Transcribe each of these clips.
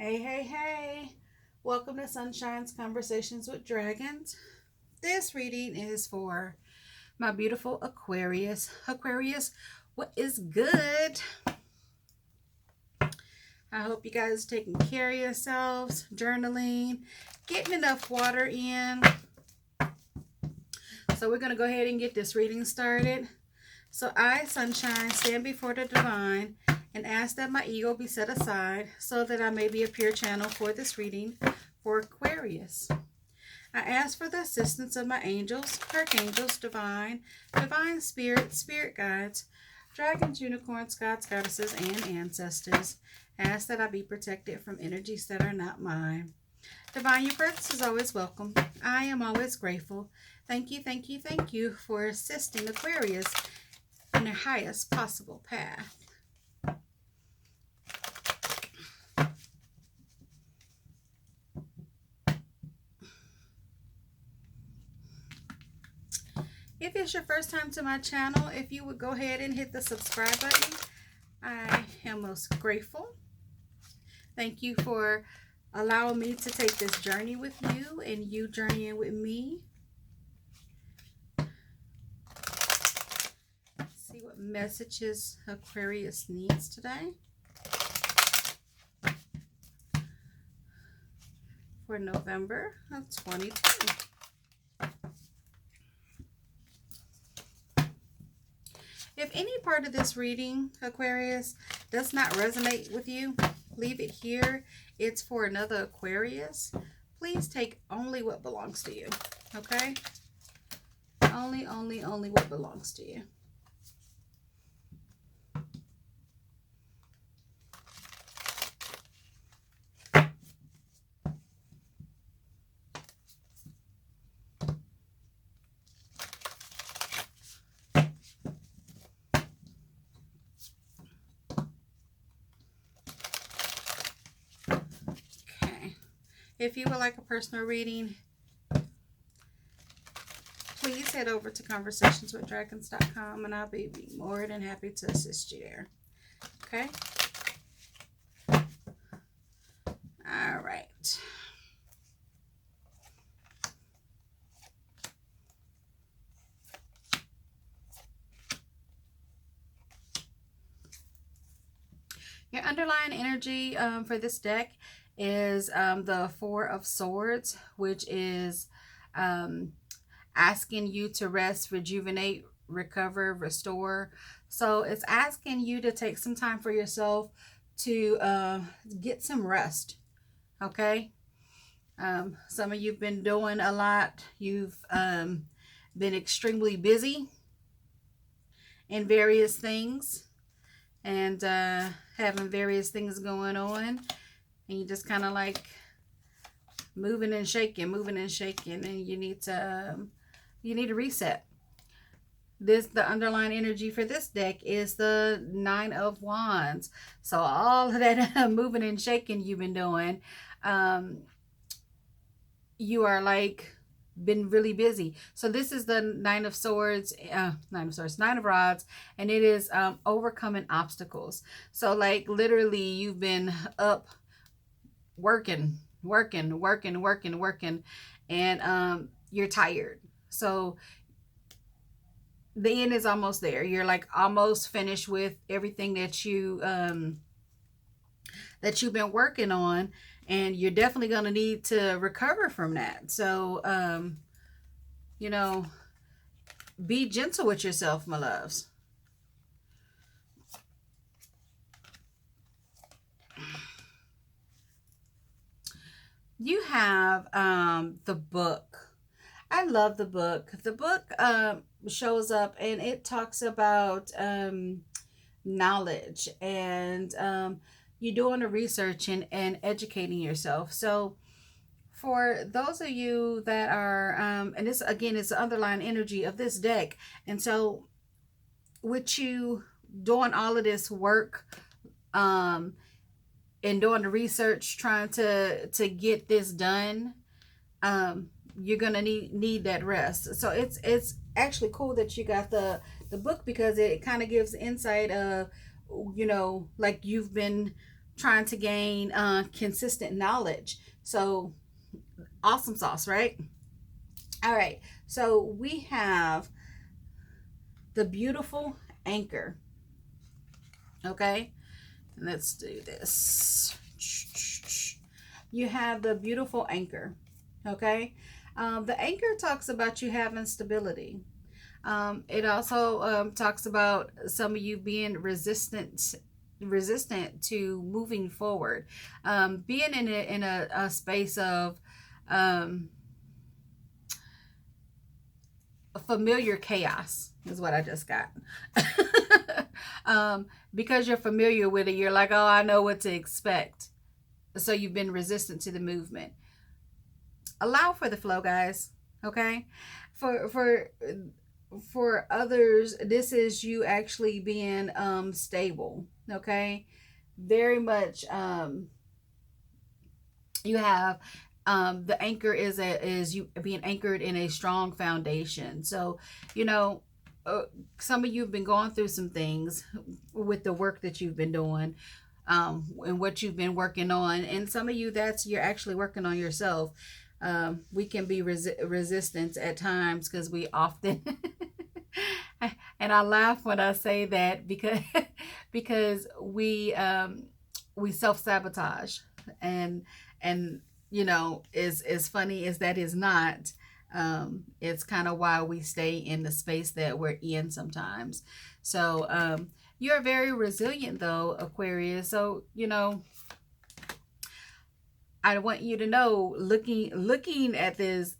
Hey. Welcome to Sunshine's Conversations with Dragons. This reading is for my beautiful Aquarius. Aquarius, what is good? I hope you guys are taking care of yourselves, journaling, getting enough water in. So we're going to go ahead and get this reading started. So I, Sunshine, stand before the divine and ask that my ego be set aside so that I may be a pure channel for this reading for Aquarius. I ask for the assistance of my angels, archangels, divine spirit, spirit guides, dragons, unicorns, gods, goddesses, and ancestors. I ask that I be protected from energies that are not mine. Divine, your presence is always welcome. I am always grateful. Thank you for assisting Aquarius in their highest possible path. If it's your first time to my channel, if you would go ahead and hit the subscribe button, I am most grateful. Thank you for allowing me to take this journey with you and you journeying with me. Let's see what messages Aquarius needs today for November of 2020. If any part of this reading, Aquarius, does not resonate with you, leave it here. It's for another Aquarius. Please take only what belongs to you, okay? Only what belongs to you. If you would like a personal reading, please head over to conversationswithdragons.com and I'll be more than happy to assist you there. Okay? All right. Your underlying energy for this deck is the Four of Swords, which is asking you to rest, rejuvenate, recover, restore. So it's asking you to take some time for yourself to get some rest. Okay? Some of you've been doing a lot. You've been extremely busy in various things and having various things going on. And you just kind of like moving and shaking, and you need to reset. The underlying energy for this deck is the Nine of Wands. So all of that moving and shaking you've been doing, you are like been really busy. So this is the Nine of Rods, and it is overcoming obstacles. So like literally you've been up working, and you're tired. So the end is almost there. You're like almost finished with everything that you've been working on, and you're definitely going to need to recover from that. So be gentle with yourself, my loves. You have the book. I love the book. The book shows up and it talks about knowledge and you doing the research and educating yourself. So for those of you that are, and this again is the underlying energy of this deck. And so with you doing all of this work, and doing the research, trying to get this done, you're gonna need that rest. So it's actually cool that you got the book, because it kind of gives insight of, like you've been trying to gain consistent knowledge. So awesome sauce, right? All right. So we have the beautiful anchor. Okay. Let's do this. You have the beautiful anchor. Okay. The anchor talks about you having stability. It also talks about some of you being resistant to moving forward, being in a space of um, familiar chaos is what I just got. Because you're familiar with it, you're like, oh, I know what to expect. So you've been resistant to the movement. Allow for the flow, guys. Okay. For others, this is you actually being stable. Okay. Very much you have the anchor is you being anchored in a strong foundation. So you know, some of you have been going through some things with the work that you've been doing, and what you've been working on, and some of you that's you're actually working on yourself. We can be resistant at times because we often and I laugh when I say that because because we self-sabotage, and and you know, as funny as that is not, it's kind of why we stay in the space that we're in sometimes. So you're very resilient though, Aquarius. So you know, I want you to know, looking at this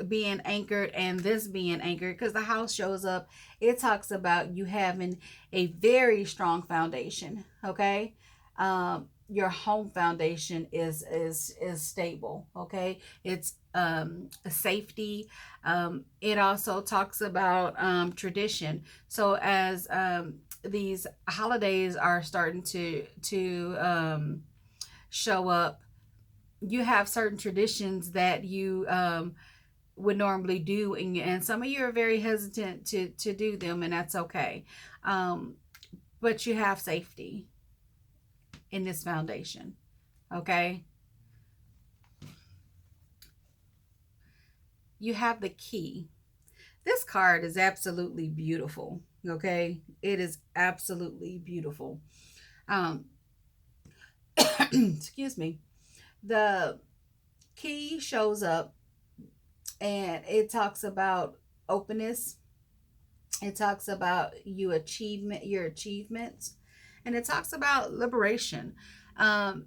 being anchored and this being anchored, because the house shows up, it talks about you having a very strong foundation. Okay. Your home foundation is stable. Okay. It's safety. It also talks about tradition. So as these holidays are starting to show up, you have certain traditions that you would normally do, and some of you are very hesitant to do them, and that's okay. But you have safety in this foundation. Okay. You have the key. This card is absolutely beautiful. Okay. It is absolutely beautiful. um Excuse me. The key shows up, and it talks about openness. It talks about your achievements, and it talks about liberation. um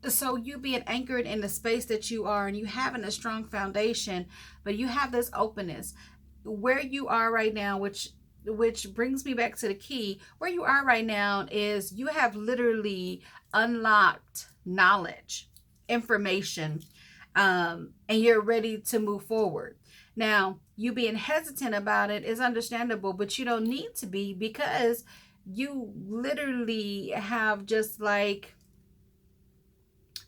so you being anchored in the space that you are, and you having a strong foundation, but you have this openness where you are right now, which brings me back to the key. Where you are right now is you have literally unlocked knowledge, information, and you're ready to move forward. Now, you being hesitant about it is understandable, but you don't need to be, because you literally have just like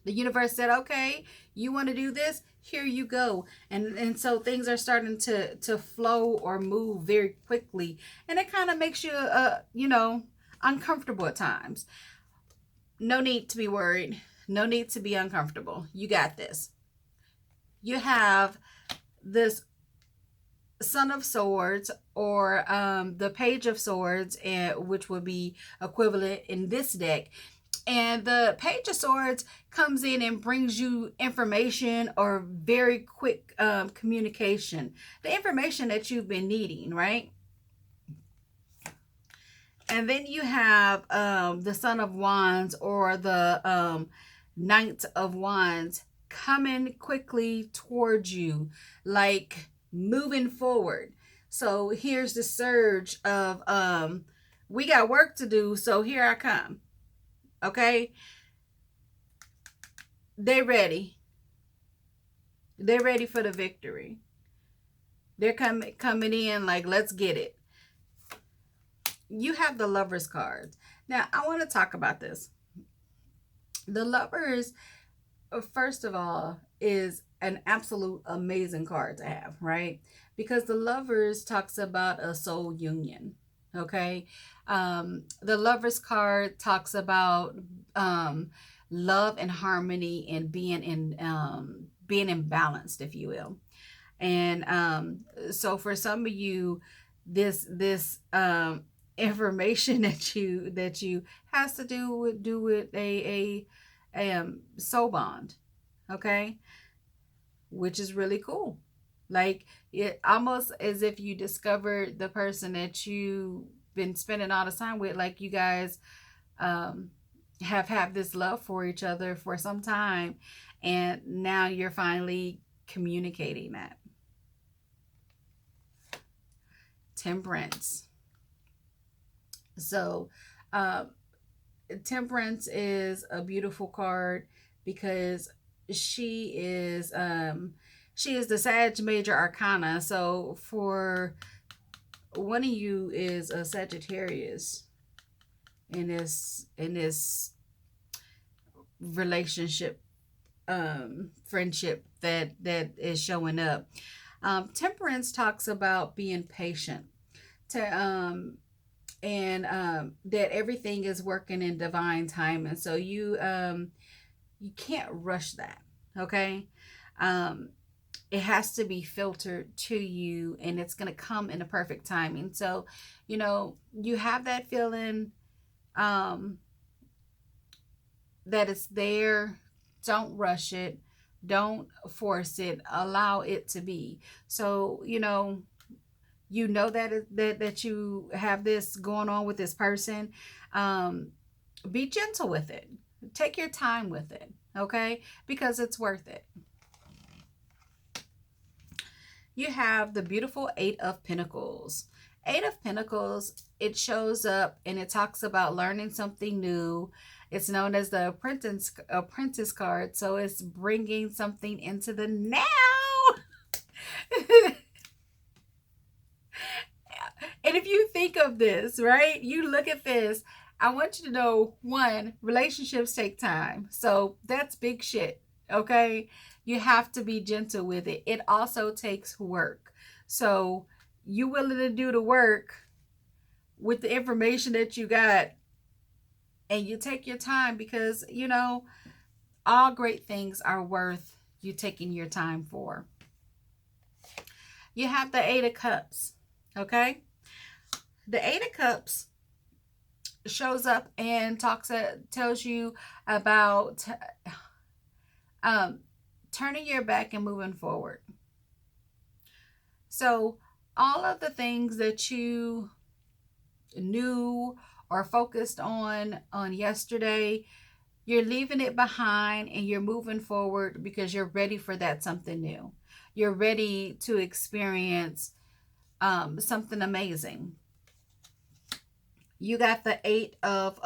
the universe said, okay, you want to do this, here you go. And so things are starting to flow or move very quickly, and it kind of makes you you know, uncomfortable at times. No need to be worried, no need to be uncomfortable. You got this. You have this Son of Swords, or the Page of Swords, which would be equivalent in this deck. And the Page of Swords comes in and brings you information or very quick communication, the information that you've been needing, right? And then you have the Son of Wands, or the Knight of Wands, coming quickly towards you, like moving forward. So here's the surge of we got work to do, so here I come. Okay. They're ready. They're ready for the victory. They're coming in like, let's get it. You have the Lovers card. Now, I want to talk about this. The Lovers, first of all, is an absolute amazing card to have, right? Because the Lovers talks about a soul union. Okay. The Lovers card talks about love and harmony and being imbalanced, if you will. And so for some of you, this information that you has to do with a soul bond, okay, which is really cool. Like, it almost as if you discovered the person that you been spending all the time with. Like, you guys um have had this love for each other for some time, and now you're finally communicating that. Temperance. So uh, Temperance is a beautiful card because she is um she is the Sag Major Arcana. So for one of you is a Sagittarius in this relationship, friendship that is showing up. Temperance talks about being patient, to and that everything is working in divine time, and so you can't rush that. Okay. um it has to be filtered to you, and it's going to come in a perfect timing. So you have that feeling, um that it's there. Don't rush it, don't force it, allow it to be. So that you have this going on with this person. um be gentle with it, take your time with it, okay, because it's worth it. You have the beautiful Eight of Pentacles. Eight of Pentacles, it shows up and it talks about learning something new. It's known as the apprentice card, so it's bringing something into the now. And if you think of this, right, you look at this, I want you to know, one, relationships take time. So that's big shit, okay? You have to be gentle with it. It also takes work. So you willing to do the work with the information that you got, and you take your time, because all great things are worth you taking your time for. You have the Eight of Cups, okay? The Eight of Cups shows up and tells you about turning your back and moving forward. So all of the things that you knew or focused on yesterday, you're leaving it behind and you're moving forward because you're ready for that something new. You're ready to experience something amazing. You got the Eight of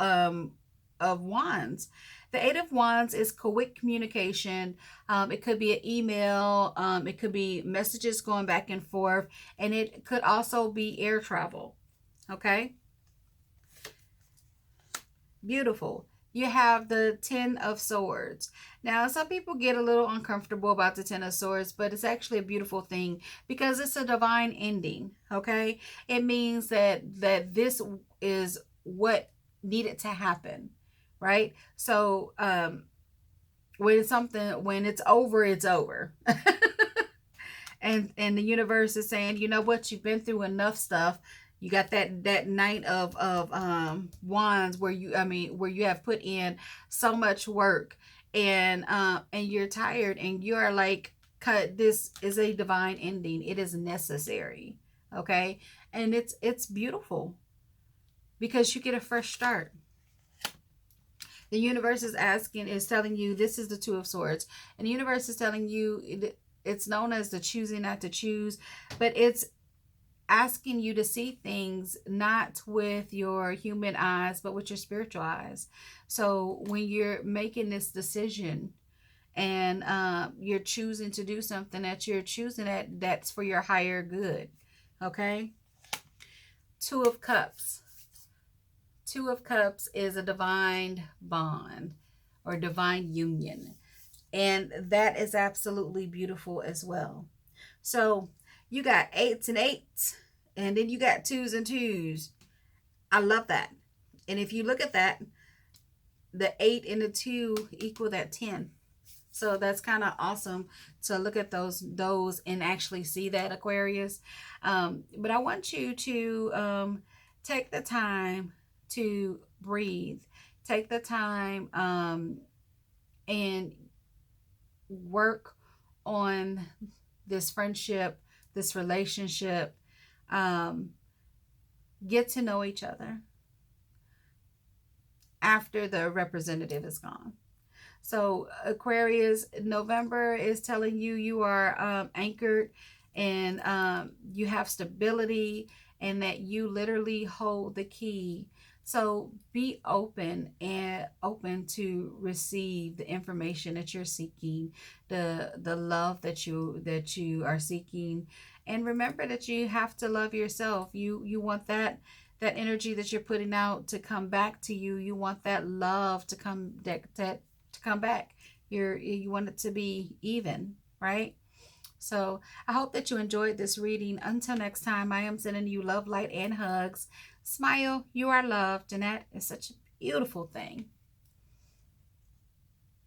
Wands. The Eight of Wands is quick communication. It could be an email. It could be messages going back and forth, and it could also be air travel. Okay. Beautiful. You have the Ten of Swords. Now, some people get a little uncomfortable about the Ten of Swords, but it's actually a beautiful thing because it's a divine ending. Okay. It means that this is what needed to happen, right? So when it's over, it's over. And the universe is saying, you know what, you've been through enough stuff. You got that Knight of Wands, where you have put in so much work, and you're tired, and you're like, cut, this is a divine ending, it is necessary. Okay. And it's beautiful because you get a fresh start. The universe is telling you, this is the Two of Swords, and the universe is telling you, it's known as the choosing not to choose, but it's asking you to see things not with your human eyes, but with your spiritual eyes. So when you're making this decision, and you're choosing to do something, that you're choosing that's for your higher good. Okay. Two of Cups. Two of Cups is a divine bond or divine union, and that is absolutely beautiful as well. So you got eights and eights, and then you got twos and twos. I love that. And if you look at that, the 8 and the 2 equal that 10. So that's kind of awesome to look at those and actually see that, Aquarius. But I want you to take the time to breathe. Take the time and work on this friendship, this relationship. Get to know each other after the representative is gone. So Aquarius, November is telling you you are anchored, and you have stability, and that you literally hold the key. So be open to receive the information that you're seeking, the love that you are seeking. And remember that you have to love yourself. You want that energy that you're putting out to come back to you. You want that love to come back. You want it to be even, right? So I hope that you enjoyed this reading. Until next time, I am sending you love, light, and hugs. Smile. You are loved, and that is such a beautiful thing.